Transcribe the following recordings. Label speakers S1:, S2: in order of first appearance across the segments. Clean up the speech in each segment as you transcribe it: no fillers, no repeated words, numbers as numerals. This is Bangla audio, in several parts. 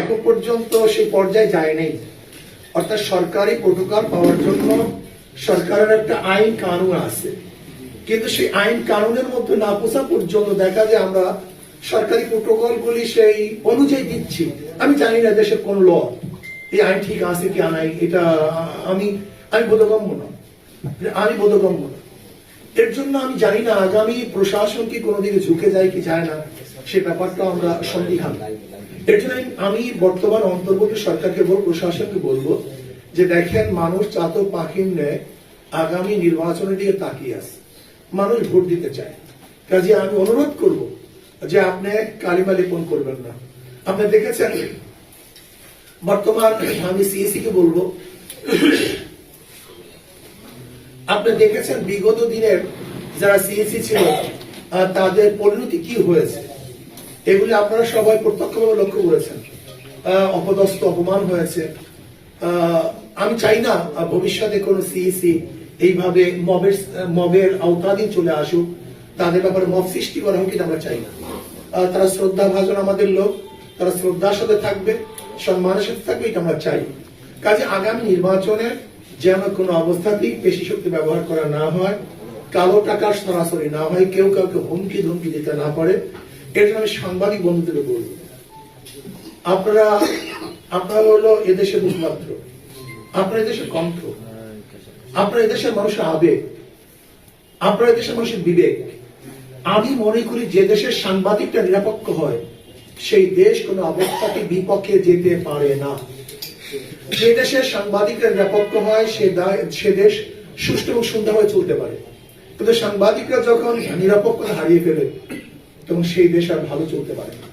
S1: এখন পর্যন্ত সেই পর্যায়ে যায় নাই। অর্থাৎ সরকারি প্রোটোকল পাওয়ার জন্য সরকারের একটা আইন কানুন আছে, কিন্তু সেই আইন কানুনের মধ্যে না পৌঁছা পর্যন্ত দেখা যায় আমরা সরকারি প্রোটোকল গুলি সেই অনুযায়ী দিচ্ছি। আমি জানি না দেশের কোন ল এই আইন ঠিক আছে কি নাই, এটা আমি বোধগম্য না, এর জন্য আমি জানি না আগামী প্রশাসন কি কোনোদিকে ঝুঁকে যায় কি যায় না, সে ব্যাপারটা আমরা সন্দিহান। এর জন্য আমি বর্তমান অন্তর্বর্তী সরকারকে বলবো, প্রশাসনকে বলবো যে দেখেন, মানুষ চাতক পাখির ন্যায় আগামী নির্বাচনের দিকে তাকিয়ে আছে, মানুষ ভোট দিতে চায়। কাজে আমি অনুরোধ করব যে আপনি কালিমা লেপন করবেন না। আপনি দেখেছেন বর্তমান, আমি সিএসি কে বলবো, আপনি দেখেছেন বিগত দিনের যারা সিএসি ছিল তাদের পরিণতি কি হয়েছে, এগুলি আপনারা সবাই প্রত্যক্ষভাবে লক্ষ্য করেছেন। অপদস্থ, অপমান হয়েছে। আমি চাই না ভবিষ্যতে কোন সিএসি এইভাবে মবের আওতাধীন চলে আসুক, তাদের ব্যাপারে মব সৃষ্টি করা হোক, আমরা চাই না। তারা শ্রদ্ধা ভাজন আমাদের লোক, তারা শ্রদ্ধার সাথে থাকবে, সম্মানের সাথে থাকবে, এটা আমরা চাই। কাজে আগামী নির্বাচনে যেন কোনো অবস্থাতেই পেশি শক্তি ব্যবহার করা না হয়, কালো টাকার সরাসরি না হয়, কেউ কাউকে হুমকি ধমকি দিতে না পারে। এর জন্য আমি সাংবাদিক বন্ধুদের বলব, আপনারা হলো এদেশের মুখপাত্র, আপনারা এদেশের কণ্ঠ, আপনারা এদেশের মানুষের আবেগ, আপনারা এদেশের মানুষের বিবেক। আমি মনে করি যে দেশের সাংবাদিকটা নিরপেক্ষ হয় সেই দেশ কোনো অবস্থাতে বিপক্ষে যেতে পারে না। যে দেশের সাংবাদিকরা নিরপেক্ষ হয় সে দেশ সুষ্ঠু এবং সুন্দরভাবে চলতে পারে। কিন্তু সাংবাদিকরা যখন নিরপেক্ষতা হারিয়ে ফেলে তখন সেই দেশ আর ভালো চলতে পারে না।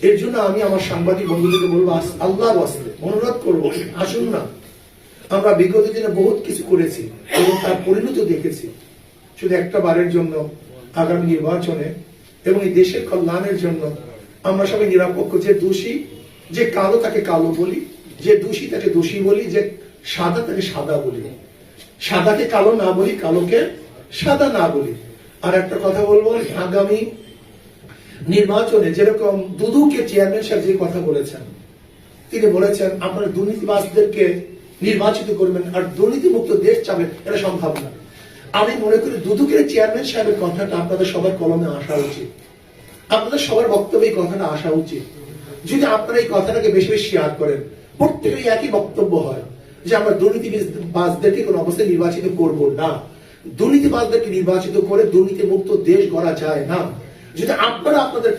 S1: এর জন্য আমি আমার সাংবাদিক বন্ধুদেরকে বলবো, আল্লাহর ওয়াস্তে অনুরোধ করবো, আসুন না, আমরা বিগত দিনে বহুত কিছু করেছি এবং তার পরিণতি দেখেছি। শুধু একটা বারের জন্য আগামী নির্বাচনে এবং এই দেশের কল্যাণের জন্য আমরা সবাই নিরপেক্ষ, যে দোষী, যে কালো তাকে কালো বলি, যে দোষী তাকে দোষী বলি, যে সাদা তাকে সাদা বলি, সাদাকে কালো না বলি, কালোকে সাদা না বলি। আর একটা কথা বলবো, আগামী নির্বাচনে যেরকম দুদুকে চেয়ারম্যান সাহেব যে কথা বলেছেন, তিনি বলেছেন আপনারা দুর্নীতিবাজদেরকে নির্বাচিত করবেন আর দুর্নীতিমুক্ত দেশ চাবেন, এটা সম্ভব না। আমি মনে করি দুদুকের চেয়ারম্যান সাহেবের কথাটা আপনাদের সবার কলমে আসা উচিত, আপনাদের সবার বক্তব্যে এই কথাটা আসা উচিত। যদি আপনারা এই কথাটাকে বেশি বেশি শেয়ার করেন, প্রত্যেকেরই একই বক্তব্য হয় যে আমরা দুর্নীতিবাজদেরকে কোন অবস্থায় নির্বাচিত করব না, দুর্নীতিবাজদেরকে নির্বাচিত করে দুর্নীতিমুক্ত দেশ গড়া যায় না। যদি আপনারা আপনাদের